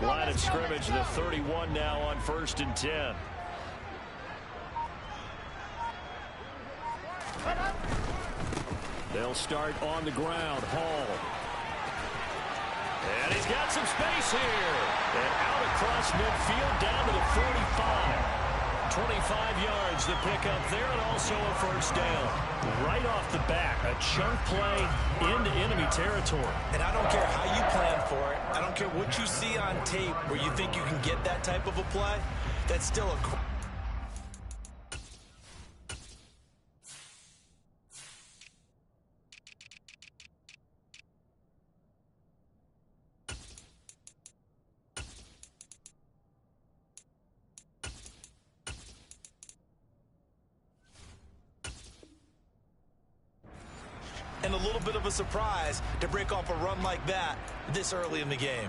Line of scrimmage, the 31 now on 1st and 10. They'll start on the ground. Hall. And he's got some space here. And out across midfield down to the 45. 25 yards the pickup there, and also a first down. Right off the bat, a chunk play into enemy territory. And I don't care how you plan for it. I don't care what you see on tape where you think you can get that type of a play. That's still a... And a little bit of a surprise to break off a run like that this early in the game.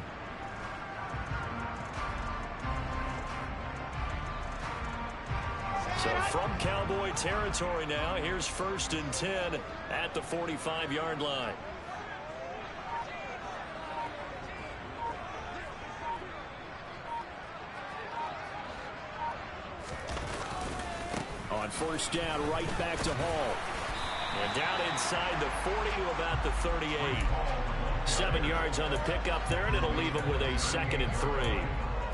So from Cowboy territory now, here's 1st and 10 at the 45-yard line. On 1st down, right back to Hall. And down inside the 40 to about the 38. 7 yards on the pickup there, and it'll leave them with a 2nd and 3.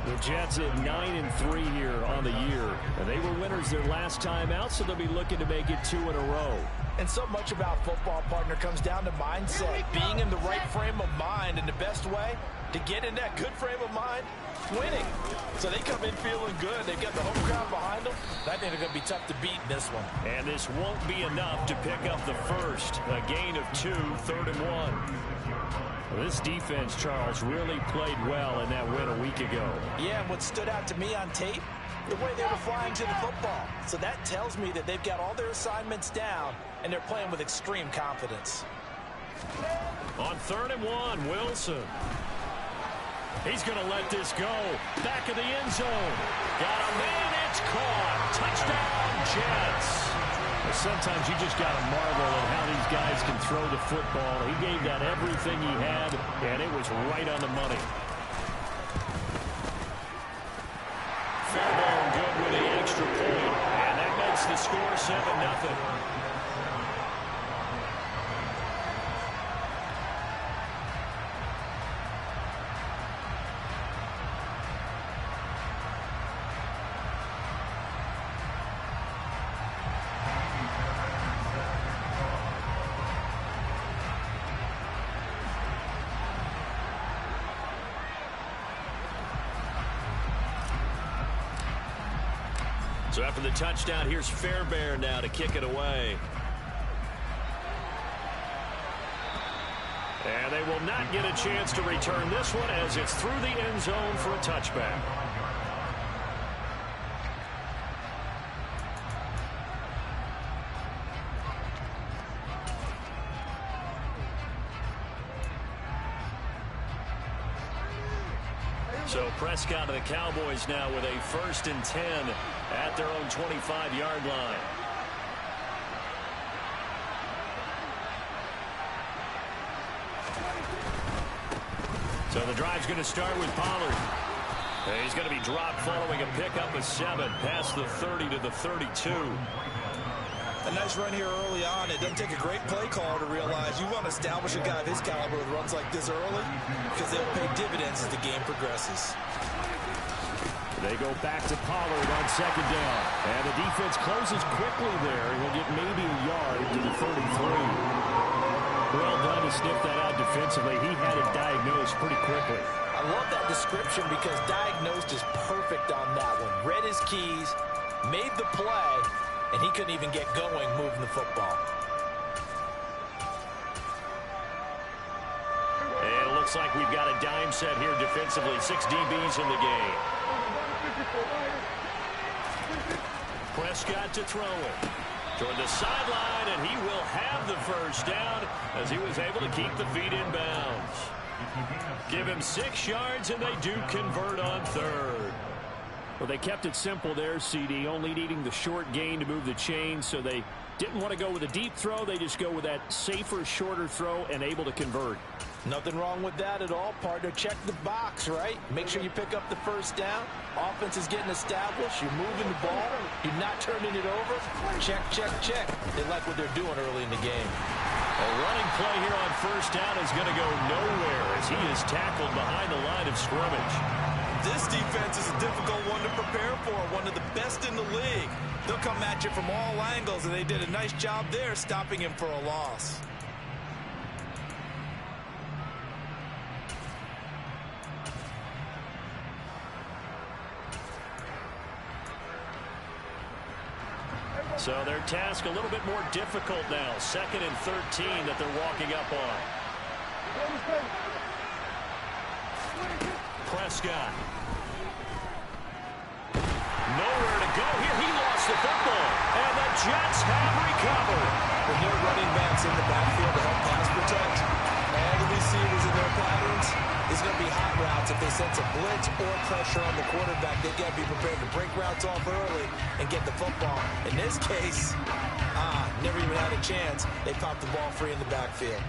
The Jets at 9-3 here on the year. And they were winners their last time out, so they'll be looking to make it 2 in a row. And so much about football, partner, comes down to mindset. Being in the right frame of mind, and the best way to get in that good frame of mind, winning. So they come in feeling good. They've got the home crowd behind them. I think they're going to be tough to beat in this one. And this won't be enough to pick up the first. A gain of 2, 3rd and 1. Well, this defense, Charles, really played well in that win a week ago. Yeah, and what stood out to me on tape, the way they were flying to the football. So that tells me that they've got all their assignments down, and they're playing with extreme confidence. On 3rd and 1, Wilson. He's going to let this go. Back of the end zone. Got a man. It's caught. Touchdown, Jets. Well, sometimes you just got to marvel at how these guys can throw the football. He gave that everything he had, and it was right on the money. Fairbairn good with the extra point, and that makes the score 7-0. So after the touchdown, here's Fairbairn now to kick it away. And they will not get a chance to return this one as it's through the end zone for a touchback. So Prescott of the Cowboys now with a 1st and 10 at their own 25-yard line. So the drive's going to start with Pollard. He's going to be dropped following a pickup of 7 past the 30 to the 32. A nice run here early on. It doesn't take a great play caller to realize you want to establish a guy of his caliber with runs like this early because they'll pay dividends as the game progresses. They go back to Pollard on 2nd down. And the defense closes quickly there. He'll get maybe a yard to the 33. Well done to sniff that out defensively. He had it diagnosed pretty quickly. I love that description because diagnosed is perfect on that one. Read his keys, made the play, and he couldn't even get going moving the football. And it looks like we've got a dime set here defensively. 6 DBs in the game. Prescott to throw it. Toward the sideline, and he will have the first down as he was able to keep the feet in bounds. Give him 6 yards, and they do convert on 3rd. Well, they kept it simple there, CD, only needing the short gain to move the chain, so they Didn't want to go with a deep throw. They just go with that safer, shorter throw and able to convert. Nothing wrong with that at all, partner. Check the box, right? Make sure you pick up the first down. Offense is getting established. You're moving the ball. You're not turning it over. Check, check, check. They like what they're doing early in the game. A running play here on first down is going to go nowhere as he is tackled behind the line of scrimmage. This defense is a difficult one to prepare for, one of the best in the league. They'll come at you from all angles, and they did a nice job there stopping him for a loss. So their task a little bit more difficult now. 2nd and 13 that they're walking up on. Prescott. Nowhere to go here. He lost the football. And the Jets have recovered. When their running backs in the backfield to help pass protect, all the receivers in their patterns, it's going to be hot routes. If they sense a blitz or pressure on the quarterback, they got to be prepared to break routes off early and get the football. In this case, never even had a chance. They popped the ball free in the backfield.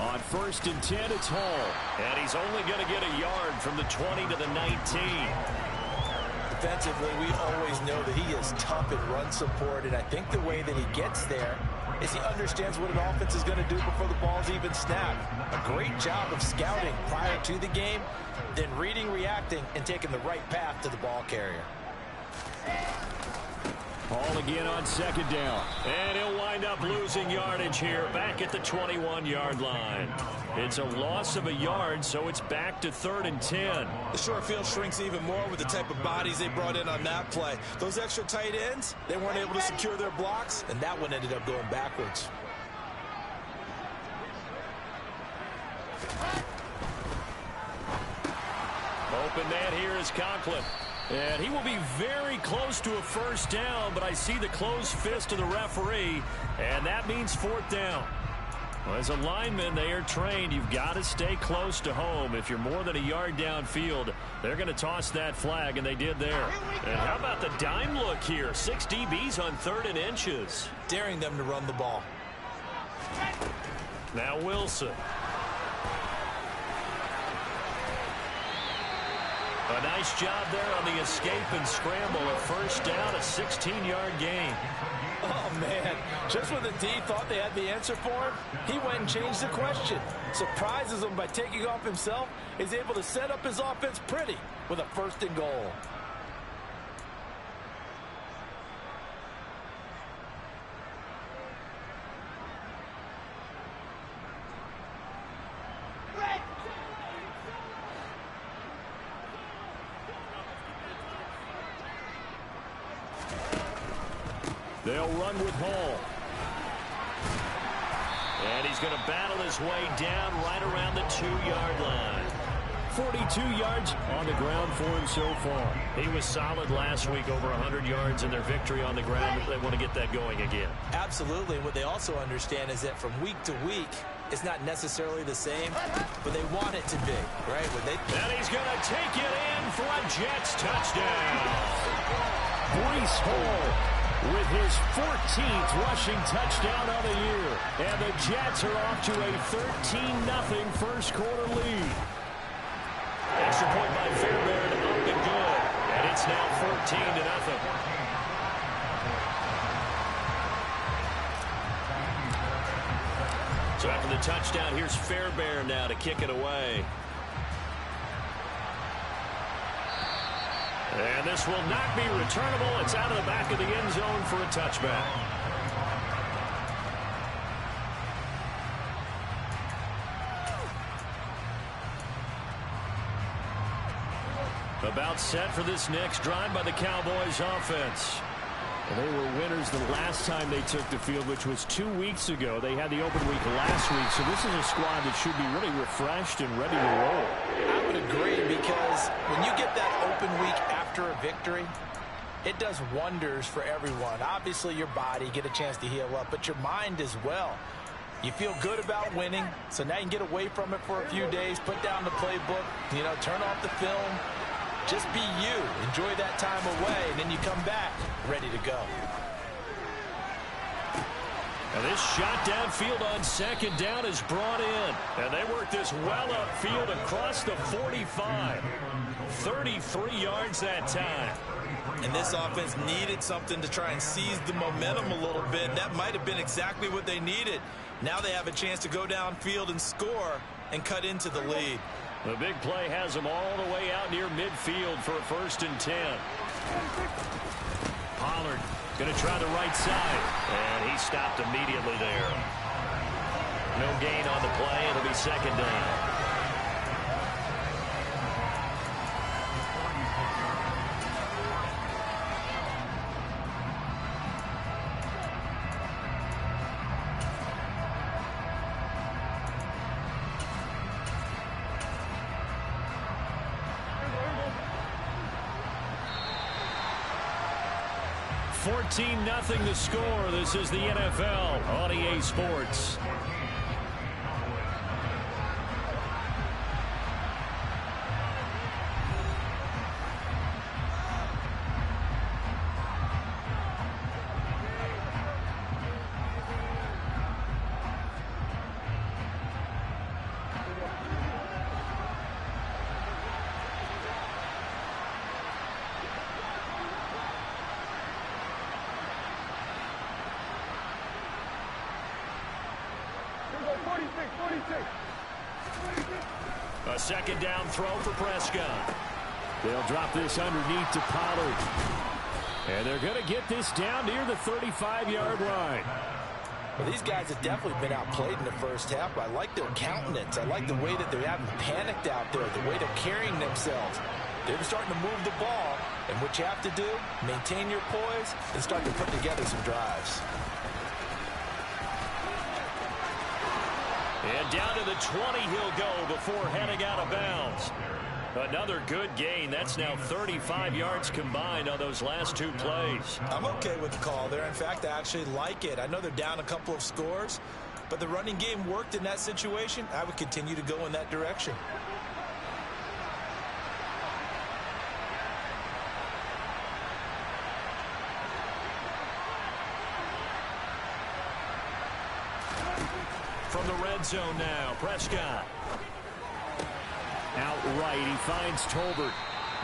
On 1st and 10, it's Hall. And he's only going to get a yard from the 20 to the 19. Defensively, we always know that he is tough in run support, and I think the way that he gets there is he understands what an offense is going to do before the ball's even snapped. A great job of scouting prior to the game, then reading, reacting, and taking the right path to the ball carrier. Hall again on 2nd down. And he'll wind up losing yardage here back at the 21-yard line. It's a loss of a yard, so it's back to 3rd and 10. The short field shrinks even more with the type of bodies they brought in on that play. Those extra tight ends, they weren't able to secure their blocks, and that one ended up going backwards. Open man here is Conklin. And he will be very close to a first down, but I see the closed fist of the referee, and that means 4th down. Well, as a lineman, they are trained. You've got to stay close to home. If you're more than a yard downfield, they're going to toss that flag, and they did there. And how about the dime look here? 6 DBs on 3rd and inches. Daring them to run the ball. Now Wilson. A nice job there on the escape and scramble. A first down, a 16-yard gain. Oh, man. Just when the D thought they had the answer for him, he went and changed the question. Surprises him by taking off himself. Is able to set up his offense pretty with a 1st and goal. They'll run with Hall. And he's going to battle his way down right around the 2-yard line. 42 yards on the ground for him so far. He was solid last week, over 100 yards in their victory on the ground. They want to get that going again. Absolutely. What they also understand is that from week to week, it's not necessarily the same, but they want it to be, right? And he's going to take it in for a Jets touchdown. Breece Hall with his 14th rushing touchdown of the year. And the Jets are off to a 13-0 first quarter lead. Extra point by Fairbairn, up and good. And it's now 14-0. So after the touchdown, here's Fairbairn now to kick it away. And this will not be returnable. It's out of the back of the end zone for a touchback. About set for this next drive by the Cowboys offense. And they were winners the last time they took the field, which was 2 weeks ago. They had the open week last week, so this is a squad that should be really refreshed and ready to roll. I would agree, because when you get that open week after a victory, it does wonders for everyone. Obviously, your body, get a chance to heal up, but your mind as well. You feel good about winning, so now you can get away from it for a few days, put down the playbook, turn off the film. Just be you. Enjoy that time away, and then you come back ready to go. And this shot downfield on second down is brought in. And they work this well upfield across the 45. 33 yards that time. And this offense needed something to try and seize the momentum a little bit. That might have been exactly what they needed. Now they have a chance to go downfield and score and cut into the lead. The big play has them all the way out near midfield for a 1st and 10. Pollard going to try the right side. And he stopped immediately there. No gain on the play. It'll be 2nd down. Nothing to score. This is the NFL on EA Sports. A 2nd down throw for Prescott. They'll drop this underneath to Pollard. And they're going to get this down near the 35-yard line. Well, these guys have definitely been outplayed in the first half. I like their countenance. I like the way that they haven't panicked out there, the way they're carrying themselves. They're starting to move the ball. And what you have to do, maintain your poise and start to put together some drives. And down to the 20 he'll go before heading out of bounds. Another good gain. That's now 35 yards combined on those last 2 plays. I'm okay with the call there. In fact, I actually like it. I know they're down a couple of scores, but the running game worked in that situation. I would continue to go in that direction. From the red zone now, Prescott. Outright, he finds Tolbert.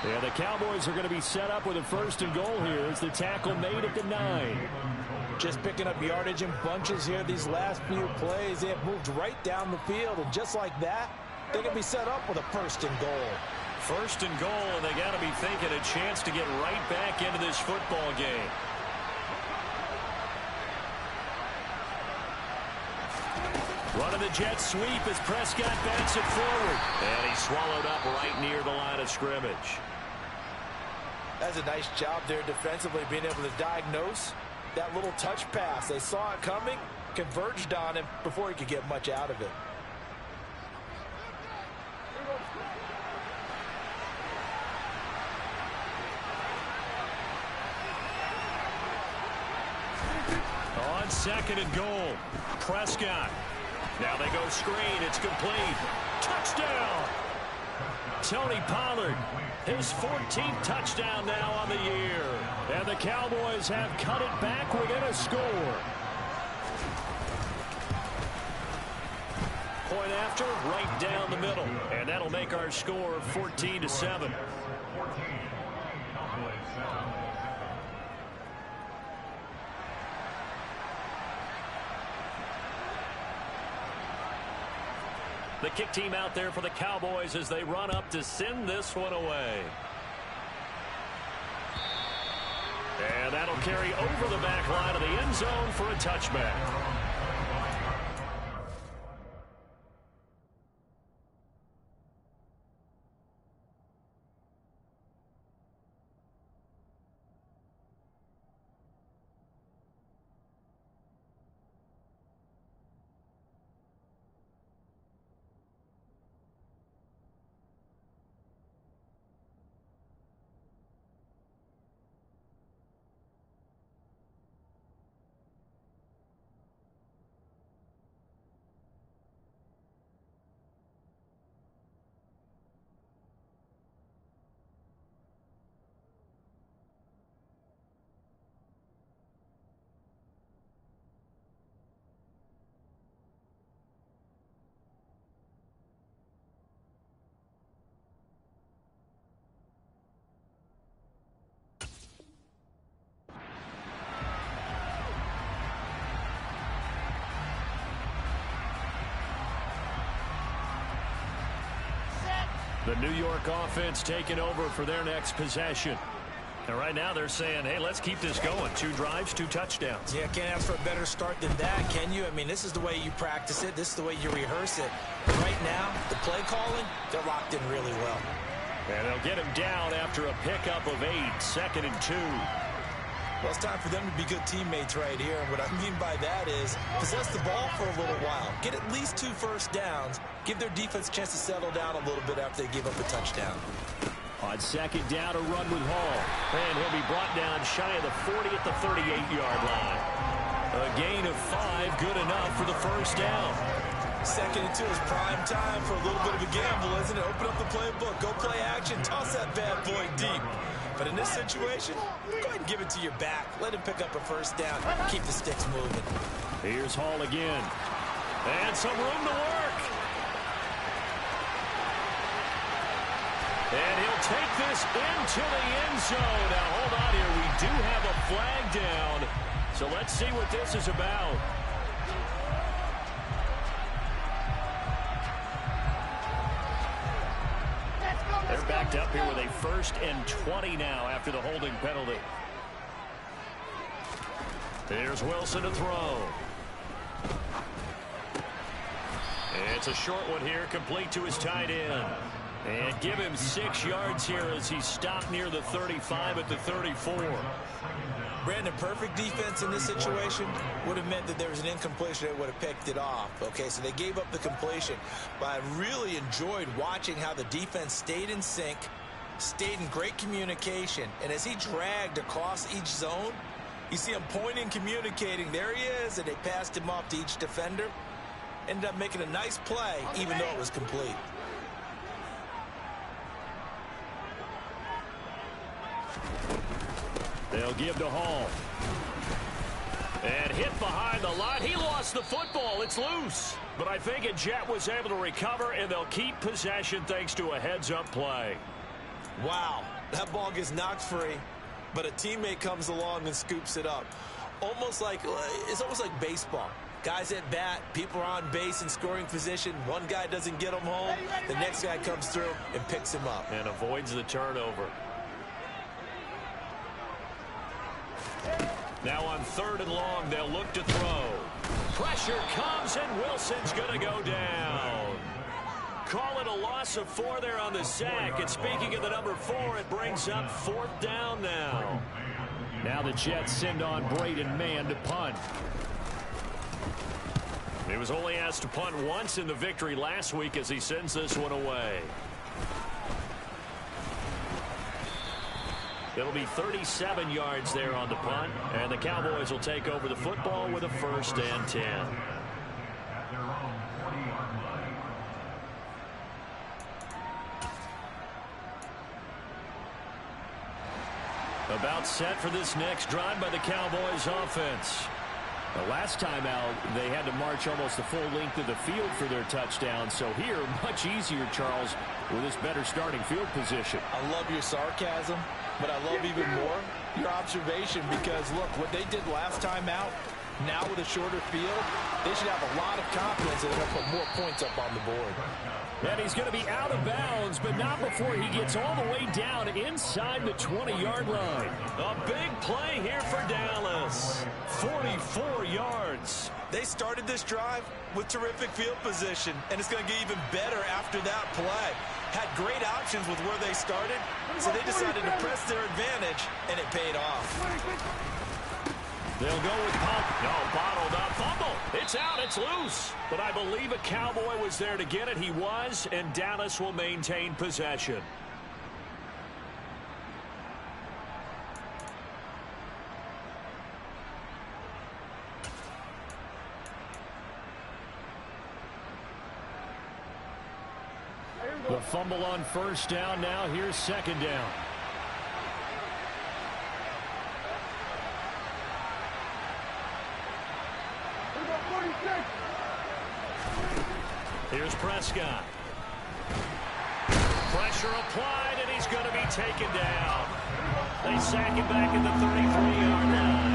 Yeah, the Cowboys are going to be set up with a 1st and goal here as the tackle made at the 9. Just picking up yardage in bunches here these last few plays. They have moved right down the field, and just like that, they're going to be set up with a 1st and goal. 1st and goal, and they got to be thinking a chance to get right back into this football game. Running the jet sweep as Prescott bats it forward. And he's swallowed up right near the line of scrimmage. That's a nice job there defensively, being able to diagnose that little touch pass. They saw it coming, converged on him before he could get much out of it. On 2nd and goal, Prescott. Now they go screen. It's complete. Touchdown! Tony Pollard, his 14th touchdown now on the year. And the Cowboys have cut it back within a score. Point after, right down the middle. And that'll make our score 14-7. The kick team out there for the Cowboys as they run up to send this one away. And that'll carry over the back line of the end zone for a touchback. The New York offense taking over for their next possession. And right now they're saying, hey, let's keep this going. 2 drives, 2 touchdowns. Yeah, can't ask for a better start than that, can you? I mean, this is the way you practice it. This is the way you rehearse it. But right now, the play calling, they're locked in really well. And they'll get him down after a pickup of 8, 2nd and 2. Well, it's time for them to be good teammates right here. And what I mean by that is possess the ball for a little while. Get at least 2 first downs. Give their defense a chance to settle down a little bit after they give up a touchdown. On 2nd down, a run with Hall. And he'll be brought down shy of the 40 at the 38-yard line. A gain of 5, good enough for the first down. 2nd and 2 is prime time for a little bit of a gamble, isn't it? Open up the playbook, go play action, toss that bad boy deep. But in this situation, go ahead and give it to your back. Let him pick up a first down. Keep the sticks moving. Here's Hall again. And some room to work. And he'll take this into the end zone. Now, hold on here. We do have a flag down. So let's see what this is about. They're backed up here with a 1st and 20 now after the holding penalty. Here's Wilson to throw. It's a short one here, complete to his tight end. And give him 6 yards here as he's stopped near the 35 at the 34. Brandon, perfect defense in this situation would have meant that there was an incompletion that would have picked it off. Okay, so they gave up the completion. But I really enjoyed watching how the defense stayed in sync, stayed in great communication. And as he dragged across each zone, you see him pointing, communicating. There he is, and they passed him off to each defender. Ended up making a nice play, even though it was complete. They'll give to Hall. And hit behind the line. He lost the football. It's loose. But I think Jet was able to recover, and they'll keep possession thanks to a heads-up play. Wow, that ball gets knocked free, but a teammate comes along and scoops it up. It's almost like baseball. Guys at bat, people are on base in scoring position. One guy doesn't get him home. The next guy comes through and picks him up. And avoids the turnover. Now on 3rd and long, they'll look to throw. Pressure comes, and Wilson's going to go down. Call it a loss of 4 there on the sack. And speaking of the number 4, it brings up 4th down now. Now the Jets send on Braden Mann to punt. He was only asked to punt once in the victory last week as he sends this one away. It'll be 37 yards there on the punt, and the Cowboys will take over the football with a 1st and 10. About set for this next drive by the Cowboys offense. The last time out, they had to march almost the full length of the field for their touchdown. So here, much easier, Charles, with this better starting field position. I love your sarcasm, but I love even more your observation, because, look, what they did last time out, now with a shorter field, they should have a lot of confidence that they're going to put more points up on the board. And he's going to be out of bounds, but not before he gets all the way down inside the 20-yard line. A big play here for Dallas. 44 yards. They started this drive with terrific field position, and it's going to get even better after that play. Had great options with where they started, so they decided to press their advantage, and it paid off. They'll go with pump. No, bottled up. Fumble. It's out. It's loose. But I believe a Cowboy was there to get it. He was, and Dallas will maintain possession. The fumble on 1st down now. Here's 2nd down. Here's Prescott. Pressure applied, and he's going to be taken down. They sack him back at the 33-yard line.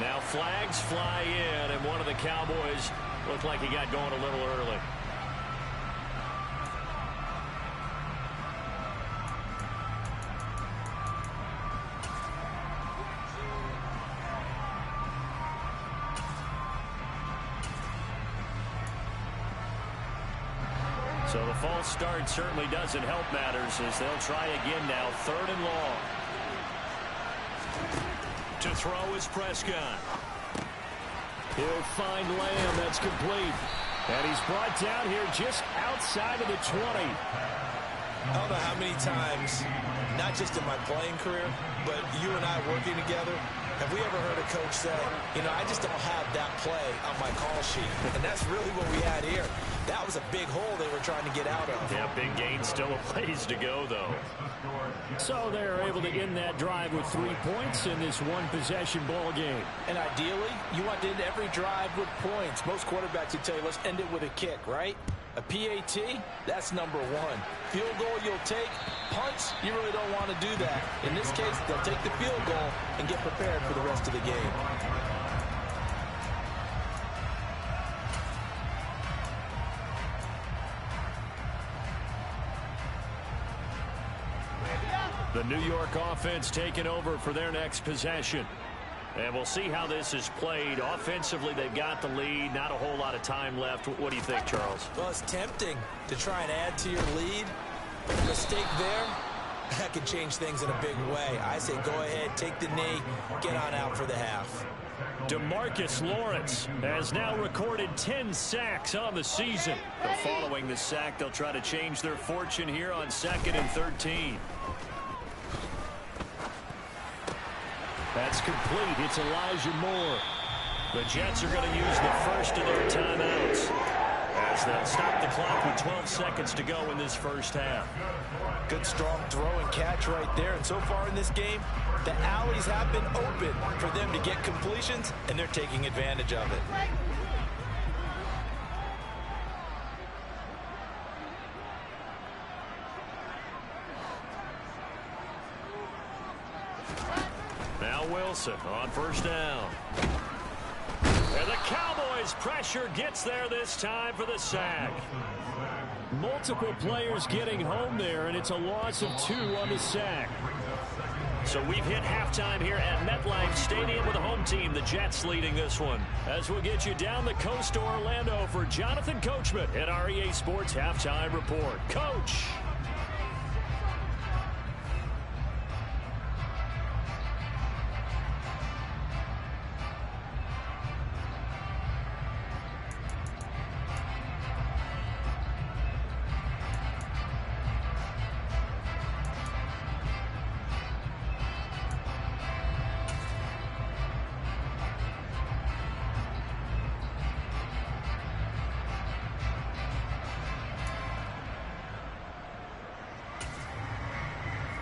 Now flags fly in, and one of the Cowboys looked like he got going a little early. So the false start certainly doesn't help matters as they'll try again now, 3rd and long. To throw is Prescott. He'll find Lamb. That's complete. And he's brought down here just outside of the 20. I don't know how many times, not just in my playing career, but you and I working together, have we ever heard a coach say, you know, I just don't have that play on my call sheet. And that's really what we had here. That was a big hole they were trying to get out of. Yeah, big gain, still a ways to go, though. So they're able to end that drive with 3 points in this one-possession ball game. And ideally, you want to end every drive with points. Most quarterbacks would tell you, let's end it with a kick, right? A PAT, that's number 1. Field goal you'll take. Punts, you really don't want to do that. In this case, they'll take the field goal and get prepared for the rest of the game. The New York offense taking over for their next possession. And we'll see how this is played. Offensively, they've got the lead. Not a whole lot of time left. What do you think, Charles? Well, it's tempting to try and add to your lead. But a mistake there, that could change things in a big way. I say go ahead, take the knee, get on out for the half. DeMarcus Lawrence has now recorded 10 sacks on the season. But following the sack, they'll try to change their fortune here on 2nd and 13. That's complete. It's Elijah Moore. The Jets are going to use the first of their timeouts as they'll stop the clock with 12 seconds to go in this first half. Good strong throw and catch right there. And so far in this game, the alleys have been open for them to get completions, and they're taking advantage of it. Now Wilson on first down. And the Cowboys pressure gets there this time for the sack. Multiple players getting home there, and it's a loss of 2 on the sack. So we've hit halftime here at MetLife Stadium with the home team, the Jets, leading this one. As we'll get you down the coast to Orlando for Jonathan Coachman at our EA Sports Halftime Report. Coach.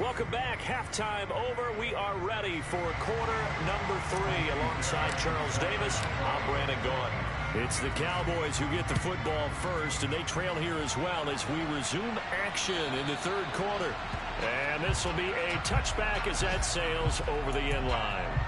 Welcome back. Halftime over. We are ready for quarter number 3. Alongside Charles Davis, I'm Brandon Gaudin. It's the Cowboys who get the football first, and they trail here as well as we resume action in the 3rd quarter. And this will be a touchback as that sails over the end line.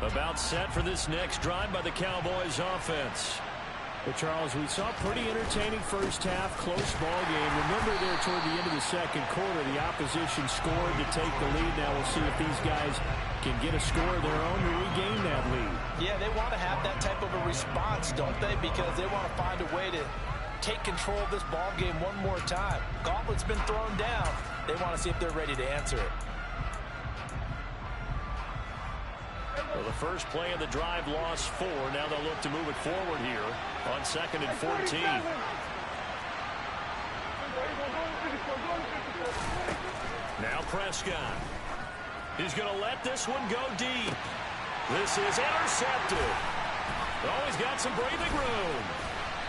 About set for this next drive by the Cowboys offense. But Charles, we saw a pretty entertaining first half, close ball game. Remember there toward the end of the 2nd quarter, the opposition scored to take the lead. Now we'll see if these guys can get a score of their own to regain that lead. Yeah, they want to have that type of a response, don't they? Because they want to find a way to take control of this ball game one more time. Gauntlet's been thrown down. They want to see if they're ready to answer it. Well, the first play of the drive lost 4. Now they'll look to move it forward here on 2nd and 14. Now Prescott. He's going to let this one go deep. This is intercepted. Oh, he's got some breathing room.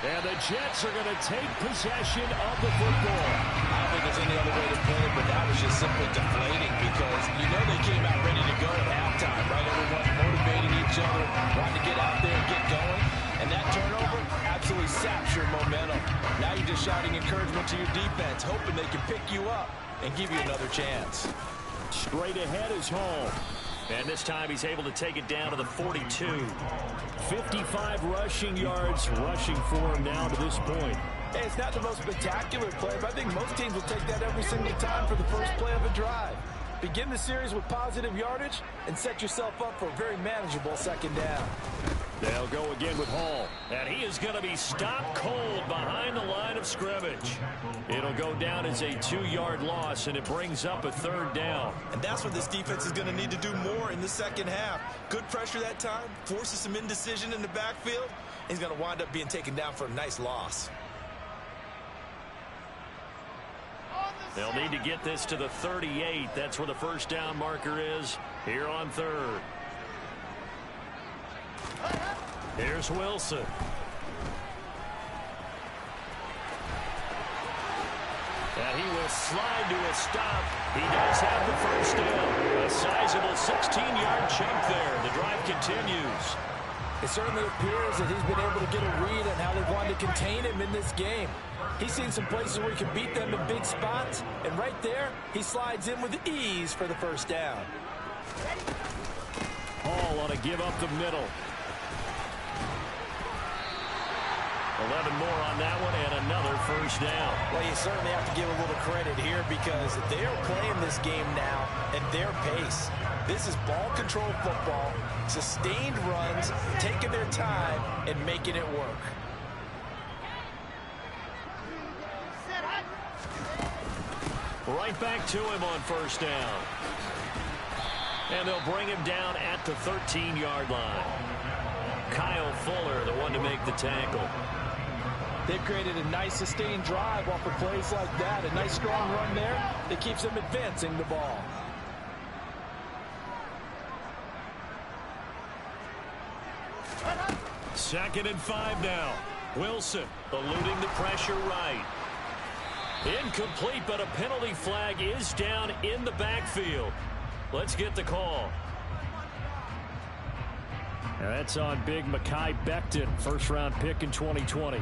And the Jets are going to take possession of the football. I don't think there's any other way to put it, but that was just simply deflating because you know they came out ready to go at halftime, right? Everyone's motivating each other, wanting to get out there and get going. And that turnover absolutely saps your momentum. Now you're just shouting encouragement to your defense, hoping they can pick you up and give you another chance. Straight ahead is Hall. And this time he's able to take it down to the 42. 55 rushing yards rushing for him now to this point. Hey, it's not the most spectacular play, but I think most teams will take that every single time for the first play of a drive. Begin the series with positive yardage and set yourself up for a very manageable second down. They'll go again with Hall. And he is going to be stopped cold behind the line of scrimmage. It'll go down as a 2-yard loss, and it brings up a third down. And that's what this defense is going to need to do more in the second half. Good pressure that time, forces some indecision in the backfield. He's going to wind up being taken down for a nice loss. They'll need to get this to the 38. That's where the first down marker is here on third. Here's Wilson. And he will slide to a stop. He does have the first down. A sizable 16-yard chunk there. The drive continues. It certainly appears that he's been able to get a read on how they wanted to contain him in this game. He's seen some places where he can beat them in big spots, and right there, he slides in with ease for the first down. Hall on a give up the middle. 11 more on that one and another first down. Well, you certainly have to give a little credit here because they are playing this game now at their pace. This is ball control football, sustained runs, taking their time and making it work. Right back to him on first down. And they'll bring him down at the 13-yard line. Kyle Fuller, the one to make the tackle. They've created a nice sustained drive off of plays like that. A nice strong run there that keeps them advancing the ball. Second and 5 now. Wilson eluding the pressure right. Incomplete, but a penalty flag is down in the backfield. Let's get the call. Now that's on big Mekhi Becton, first-round pick in 2020.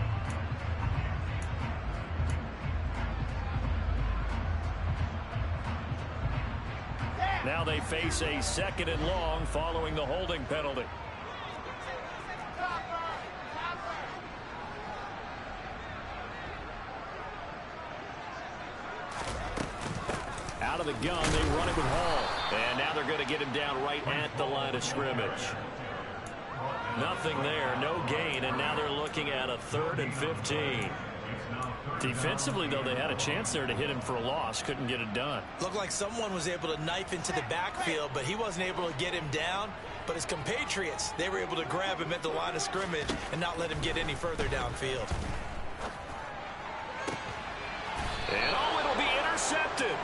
Now they face a second and long following the holding penalty. Out of the gun, they run it with Hall. And now they're going to get him down right at the line of scrimmage. Nothing there, no gain, and now they're looking at a 3rd and 15. Defensively, though, they had a chance there to hit him for a loss. Couldn't get it done. Looked like someone was able to knife into the backfield, but he wasn't able to get him down. But his compatriots, they were able to grab him at the line of scrimmage and not let him get any further downfield. And oh, it'll be intercepted.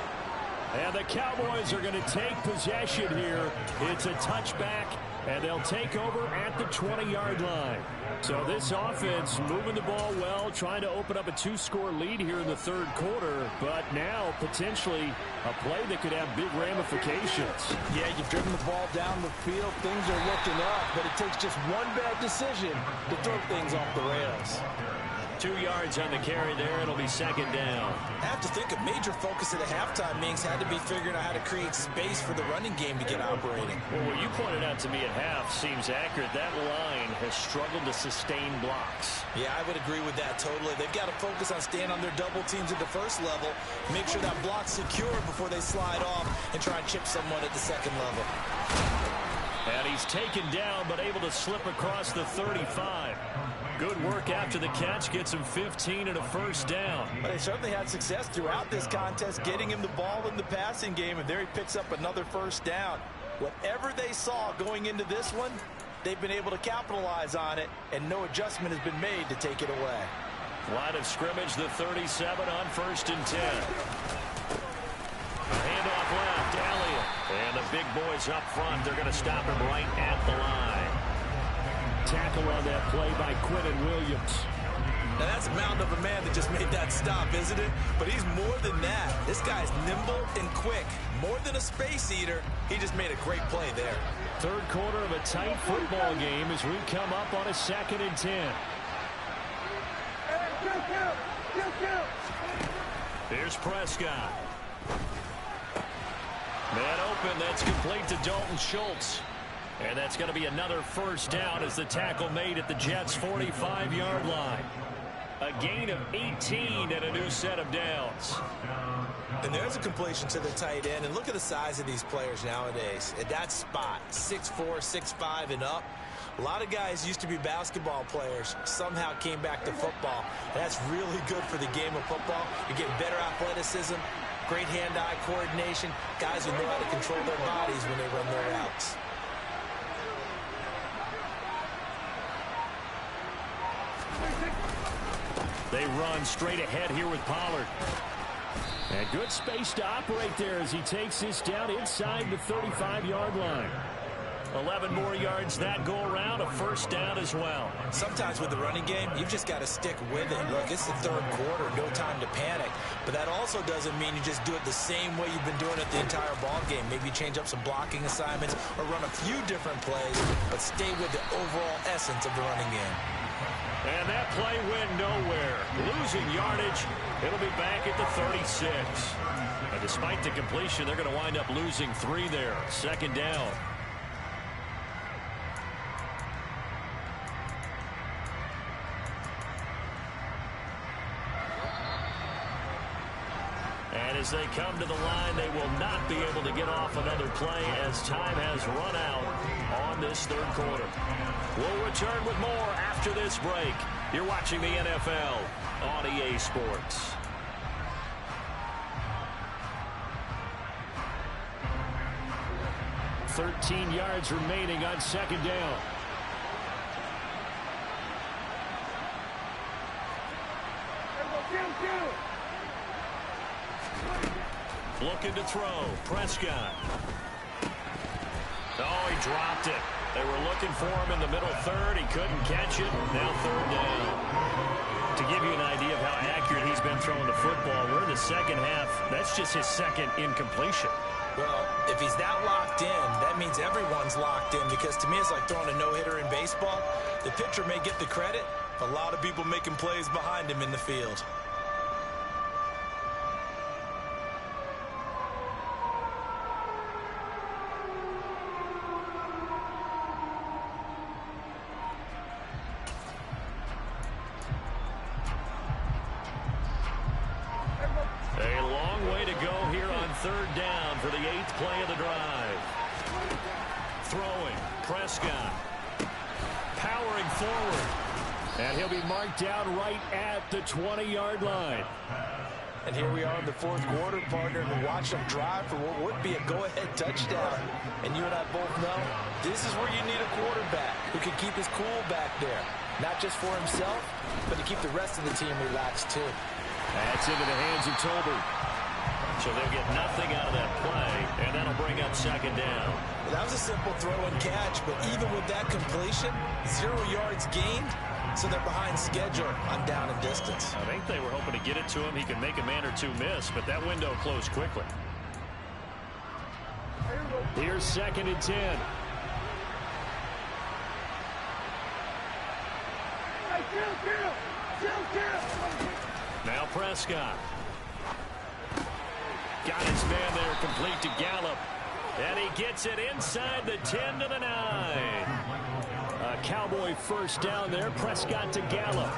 And the Cowboys are going to take possession here. It's a touchback, and they'll take over at the 20-yard line. So this offense moving the ball well, trying to open up a 2-score lead here in the third quarter, but now potentially a play that could have big ramifications. Yeah, you've driven the ball down the field. Things are looking up, but it takes just one bad decision to throw things off the rails. 2 yards on the carry there. It'll be second down. I have to think a major focus at the halftime means had to be figuring out how to create space for the running game to get operating. Well, what you pointed out to me at half seems accurate. That line has struggled to sustain blocks. Yeah, I would agree with that totally. They've got to focus on staying on their double teams at the first level, make sure that block's secure before they slide off and try and chip someone at the second level. And he's taken down, but able to slip across the 35. Good work after the catch, gets him 15 and a first down. But they certainly had success throughout this contest, getting him the ball in the passing game, and there he picks up another first down. Whatever they saw going into this one, they've been able to capitalize on it, and no adjustment has been made to take it away. Line of scrimmage, the 37 on 1st and 10. Handoff left, Elliott. And the big boys up front, they're going to stop him right at the line. Tackle on that play by Quinton Williams. sound of a man that just made that stop, isn't it? But he's more than that. This guy's nimble and quick. More than a space eater, he just made a great play there. Third quarter of a tight football game as we come up on a 2nd and 10. Here's Prescott. Man open, that's complete to Dalton Schultz. And that's going to be another first down as the tackle made at the Jets' 45-yard line. A gain of 18 and a new set of downs. And there's a completion to the tight end. And look at the size of these players nowadays. At that spot, 6'4", 6'5", and up. A lot of guys used to be basketball players, somehow came back to football. And that's really good for the game of football. You're getting better athleticism, great hand-eye coordination, guys who know how to control their bodies when they run their routes. They run straight ahead here with Pollard. And good space to operate there as he takes this down inside the 35-yard line. 11 more yards that go around, a first down as well. Sometimes with the running game, you've just got to stick with it. Look, it's the third quarter, no time to panic. But that also doesn't mean you just do it the same way you've been doing it the entire ball game. Maybe change up some blocking assignments or run a few different plays, but stay with the overall essence of the running game. And that play went nowhere. Losing yardage. It'll be back at the 36. And despite the completion, they're going to wind up losing 3 there. Second down. And as they come to the line, they will not be able to get off another play as time has run out on this third quarter. We'll return with more after this break. You're watching the NFL on EA Sports. $13 yards remaining on second down. Looking to throw. Prescott. Oh, he dropped it. They were looking for him in the middle third. He couldn't catch it. Now third down. To give you an idea of how accurate he's been throwing the football, we're in the second half. That's just his second incompletion. Well, if he's that locked in, that means everyone's locked in, because to me it's like throwing a no-hitter in baseball. The pitcher may get the credit. A lot of people making plays behind him in the field. A long way to go here on third down for the 8th play of the drive. Throwing. Prescott. Powering forward. And he'll be marked down right at the 20-yard line. And here we are in the fourth quarter, partner, and watch them drive for what would be a go-ahead touchdown. And you and I both know this is where you need a quarterback who can keep his cool back there. Not just for himself, but to keep the rest of the team relaxed too. That's into the hands of Tolbert. So they'll get nothing out of that play, and that'll bring up second down. Well, that was a simple throw and catch, but even with that completion, 0 yards gained, so they're behind schedule on down and distance. I think they were hoping to get it to him. He could make a man or two miss, but that window closed quickly. Here's second and 10. Now Prescott. Got his man there, complete to Gallup. And he gets it inside the 10 to the 9. A Cowboy first down there. Prescott to Gallup.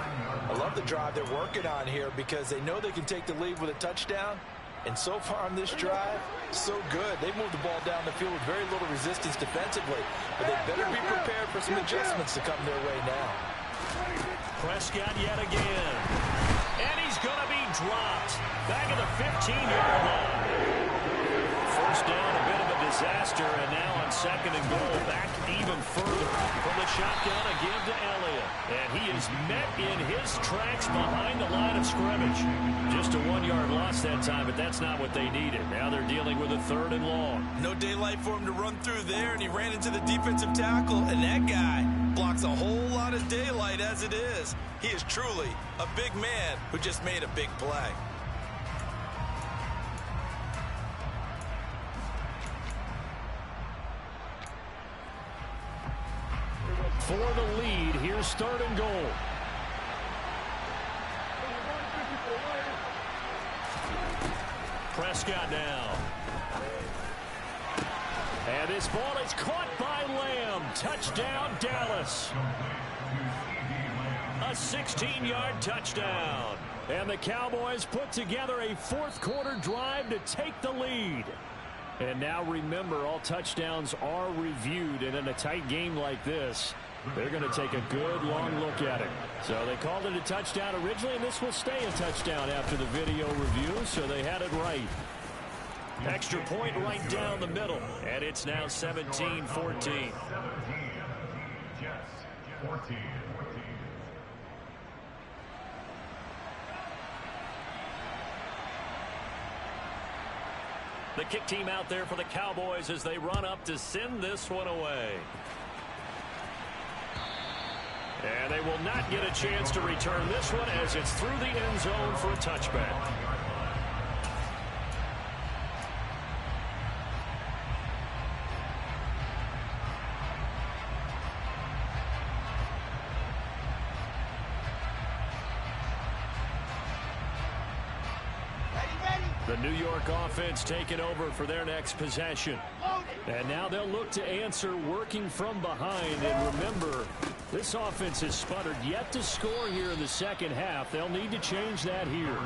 I love the drive they're working on here because they know they can take the lead with a touchdown. And so far on this drive, so good. They moved the ball down the field with very little resistance defensively. But they better be prepared for some adjustments to come their way now. Prescott yet again. And he's going to be dropped. Back at the 15-yard line. First down, a bit of a disaster, and now on second and goal, back even further from the shotgun, a give to Elliott. And he is met in his tracks behind the line of scrimmage. Just a 1-yard loss that time, but that's not what they needed. Now they're dealing with a third and long. No daylight for him to run through there, and he ran into the defensive tackle, and that guy blocks a whole lot of daylight as it is. He is truly a big man who just made a big play. For the lead, here's third and goal. Prescott now. And this ball is caught by Lamb. Touchdown, Dallas. A 16-yard touchdown. And the Cowboys put together a fourth-quarter drive to take the lead. And now remember, all touchdowns are reviewed. And in a tight game like this, they're going to take a good long look at it. So they called it a touchdown originally, and this will stay a touchdown after the video review, so they had it right. Extra point right down the middle, and it's now 17-14. The kick team out there for the Cowboys as they run up to send this one away. And they will not get a chance to return this one as it's through the end zone for a touchback. The New York offense taking over for their next possession. And now they'll look to answer working from behind. And remember, this offense has sputtered yet to score here in the second half. They'll need to change that here.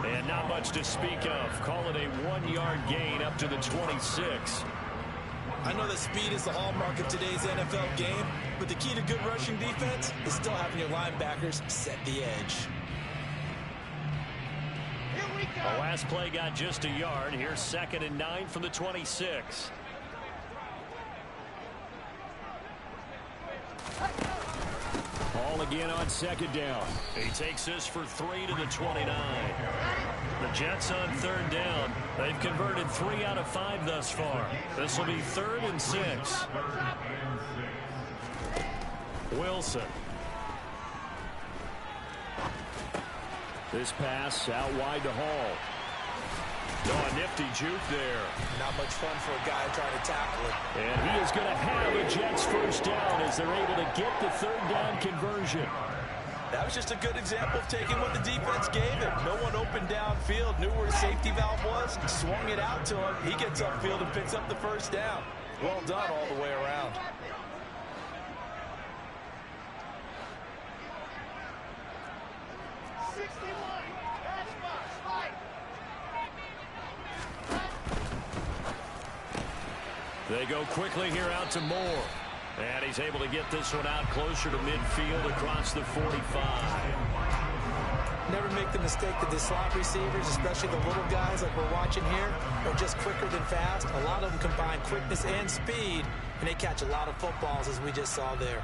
And not much to speak of. Call it a 1-yard gain up to the 26. I know that speed is the hallmark of today's NFL game, but the key to good rushing defense is still having your linebackers set the edge. The last play got just a yard. Here's 2nd and 9 from the 26. Ball again on 2nd down. He takes this for 3 to the 29. The Jets on 3rd down. They've converted 3 out of 5 thus far. This will be 3rd and 6. Wilson. This pass out wide to Hall. Oh, a nifty juke there. Not much fun for a guy trying to tackle it. And he is going to have a Jets first down as they're able to get the 3rd down conversion. That was just a good example of taking what the defense gave him. No one opened downfield, knew where his safety valve was, swung it out to him. He gets upfield and picks up the first down. Well done all the way around. They go quickly here out to Moore. And he's able to get this one out closer to midfield across the 45. Never make the mistake that the slot receivers, especially the little guys like we're watching here, are just quicker than fast. A lot of them combine quickness and speed, and they catch a lot of footballs as we just saw there.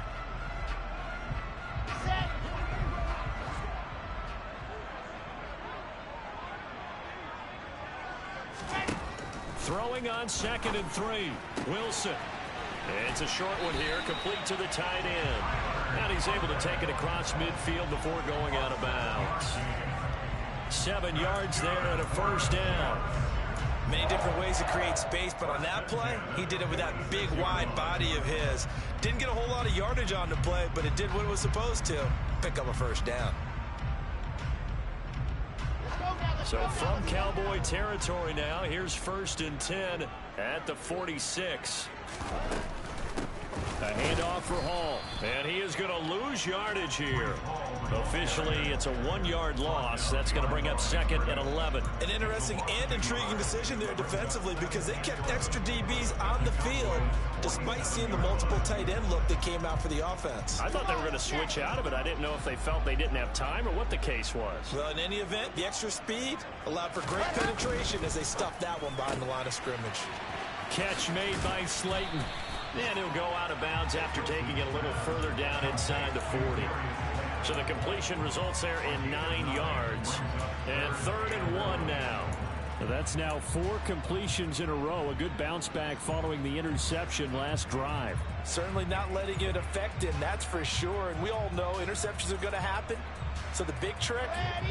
Throwing on 2nd and 3. Wilson. It's a short one here, complete to the tight end. And he's able to take it across midfield before going out of bounds. 7 yards there and a first down. Many different ways to create space, but on that play, he did it with that big, wide body of his. Didn't get a whole lot of yardage on the play, but it did what it was supposed to. Pick up a first down. So from Cowboy territory now, here's 1st and 10 at the 46. A handoff for Hall, and he is going to lose yardage here. Officially, it's a 1-yard loss. That's going to bring up 2nd and 11. An interesting and intriguing decision there defensively because they kept extra DBs on the field despite seeing the multiple tight end look that came out for the offense. I thought they were going to switch out of it. I didn't know if they felt they didn't have time or what the case was. Well, in any event, the extra speed allowed for great penetration as they stuffed that one behind the line of scrimmage. Catch made by Slayton. And he'll go out of bounds after taking it a little further down inside the 40. So the completion results there in 9 yards. And 3rd and 1 now. That's now 4 completions in a row. A good bounce back following the interception last drive. Certainly not letting it affect him, that's for sure. And we all know interceptions are going to happen. So the big trick,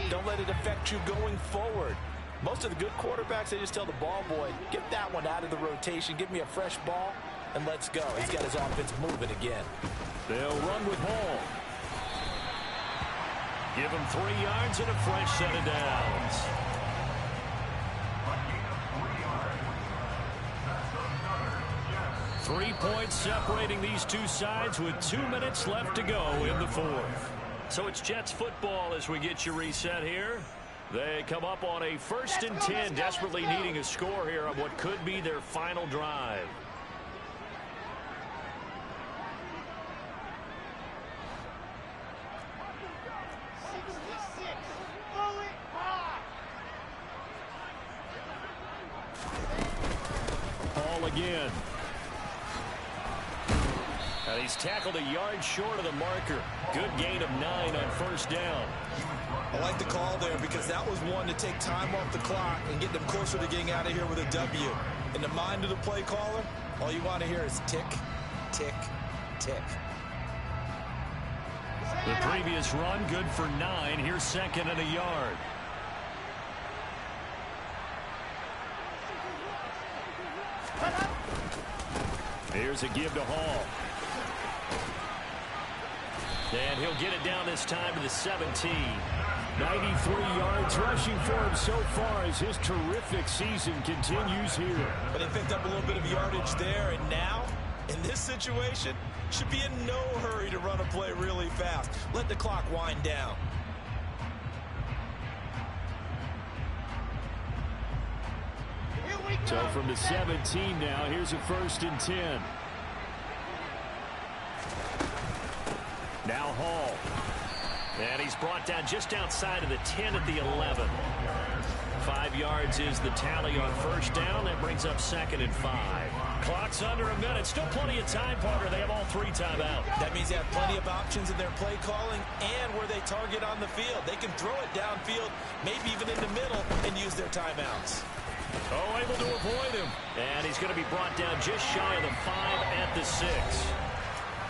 don't let it affect you going forward. Most of the good quarterbacks, they just tell the ball boy, get that one out of the rotation, give me a fresh ball, and let's go. He's got his offense moving again. They'll run with Hall. Give him 3 yards and a fresh set of downs. Three points separating these two sides with 2 minutes left to go in the fourth. So it's Jets football as we get you reset here. They come up on a 1st and 10, desperately needing a score here on what could be their final drive. Hall again. And he's tackled a yard short of the marker. Good gain of 9 on 1st down. I like the call there because that was one to take time off the clock and get them closer to getting out of here with a W. In the mind of the play caller, all you want to hear is tick, tick, tick. The previous run good for 9. Here's 2nd and a yard. Here's a give to Hall. And he'll get it down this time to the 17. 93 yards rushing for him so far as his terrific season continues here. But he picked up a little bit of yardage there, and now, in this situation, should be in no hurry to run a play really fast. Let the clock wind down. So from the 17 now, here's a 1st and 10. Now Hall. And he's brought down just outside of the 10 at the 11. 5 yards is the tally on 1st down. That brings up 2nd and 5. Clock's under a minute. Still plenty of time, partner. They have all 3 timeouts. That means they have plenty of options in their play calling and where they target on the field. They can throw it downfield, maybe even in the middle, and use their timeouts. Oh, able to avoid him. And he's going to be brought down just shy of the 5 at the 6.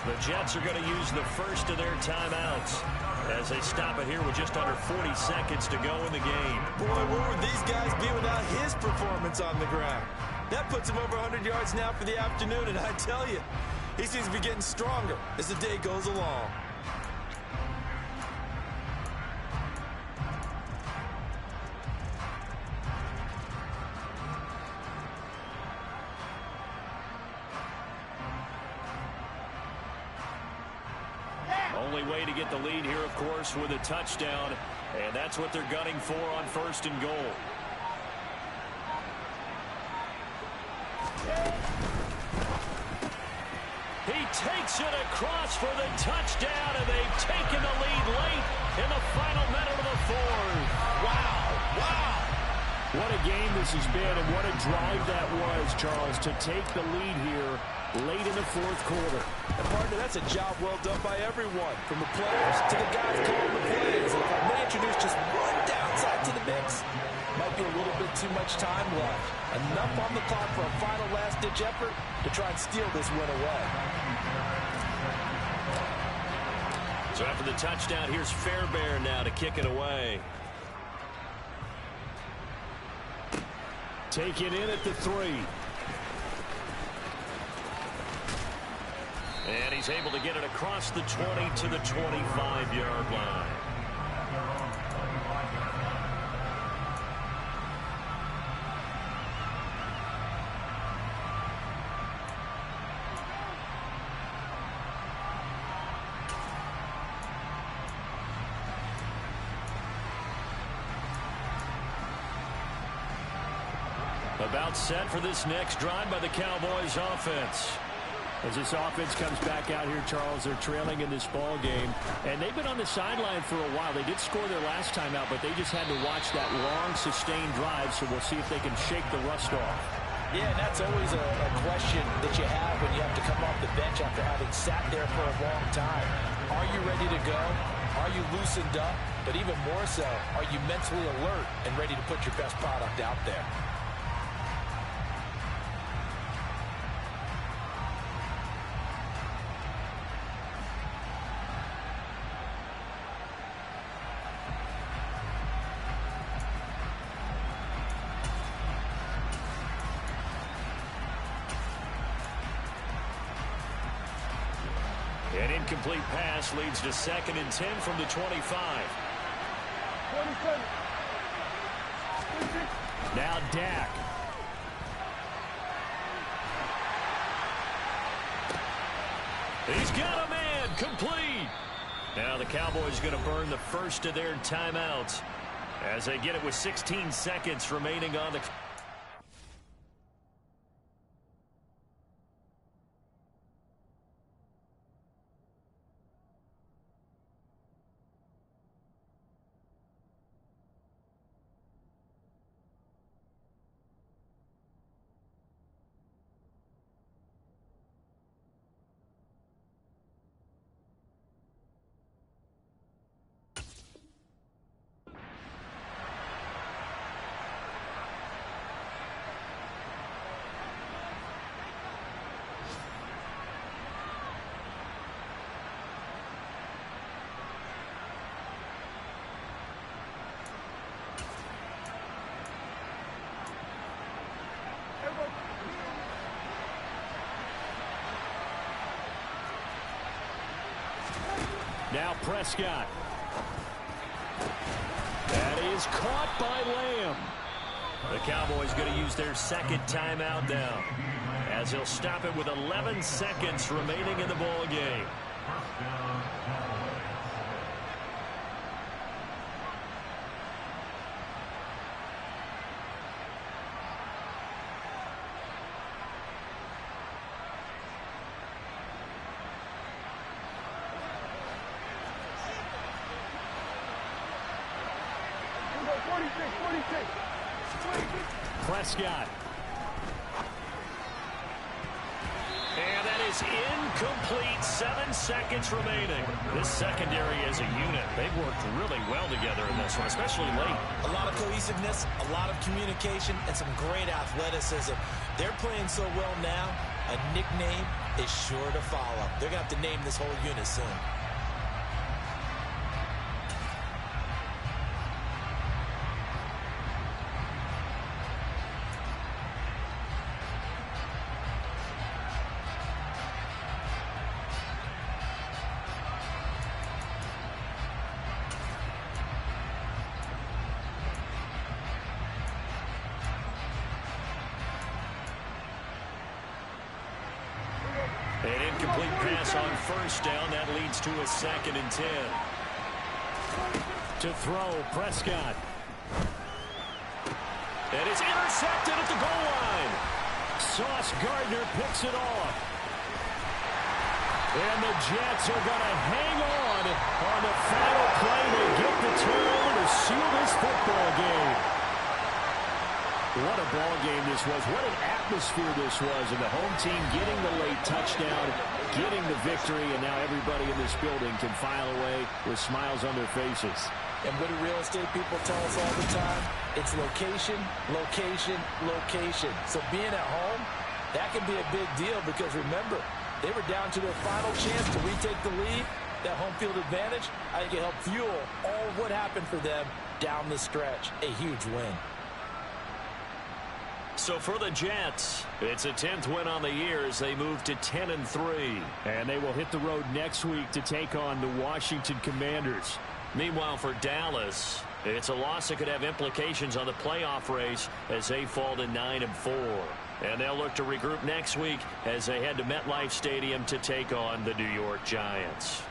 The Jets are going to use the first of their timeouts as they stop it here with just under 40 seconds to go in the game. Boy, where would these guys be without his performance on the ground? That puts him over 100 yards now for the afternoon, and I tell you, he seems to be getting stronger as the day goes along. Only way to get the lead here, of course, with a touchdown, and that's what they're gunning for on 1st and goal. He takes it across for the touchdown, and they've taken the lead late in the final minute of the 4th. Wow, wow. What a game this has been, and what a drive that was, Charles, to take the lead here late in the 4th quarter. And partner, that's a job well done by everyone, from the players to the guys calling the plays. And if I may introduce just one downside to the mix, might be a little bit too much time left. Enough on the clock for a final last-ditch effort to try and steal this win away. So after the touchdown, here's Fairbairn now to kick it away. Take it in at the 3. And he's able to get it across the 20 to the 25-yard line. About set for this next drive by the Cowboys offense. As this offense comes back out here, Charles, they're trailing in this ball game, and they've been on the sideline for a while. They did score their last time out, but they just had to watch that long, sustained drive, so we'll see if they can shake the rust off. Yeah, and that's always a question that you have when you have to come off the bench after having sat there for a long time. Are you ready to go? Are you loosened up? But even more so, are you mentally alert and ready to put your best product out there? An incomplete pass leads to 2nd and 10 from the 25. Now Dak. He's got a man. Complete. Now the Cowboys going to burn the first of their timeouts as they get it with 16 seconds remaining on the... Now Prescott. That is caught by Lamb. The Cowboys going to use their second timeout now, as they'll stop it with 11 seconds remaining in the ball game. Prescott. And that is incomplete. 7 seconds remaining. This secondary as a unit, they've worked really well together in this one, especially late. A lot of cohesiveness, a lot of communication, and some great athleticism. They're playing so well now, a nickname is sure to follow. They're going to have to name this whole unit soon. An incomplete pass on first down. That leads to a 2nd and 10. To throw, Prescott. And it's intercepted at the goal line. Sauce Gardner picks it off. And the Jets are going to hang on the final play. They get the turnover to seal this football game. What a ball game this was. What an atmosphere this was. And the home team getting the late touchdown, getting the victory, and now everybody in this building can file away with smiles on their faces. And what do real estate people tell us all the time? It's location, location, location. So being at home, that can be a big deal because remember, they were down to their final chance to retake the lead. That home field advantage, I think it helped fuel all of what happened for them down the stretch. A huge win. So for the Jets, it's a 10th win on the year as they move to 10-3. And they will hit the road next week to take on the Washington Commanders. Meanwhile, for Dallas, it's a loss that could have implications on the playoff race as they fall to 9-4. And they'll look to regroup next week as they head to MetLife Stadium to take on the New York Giants.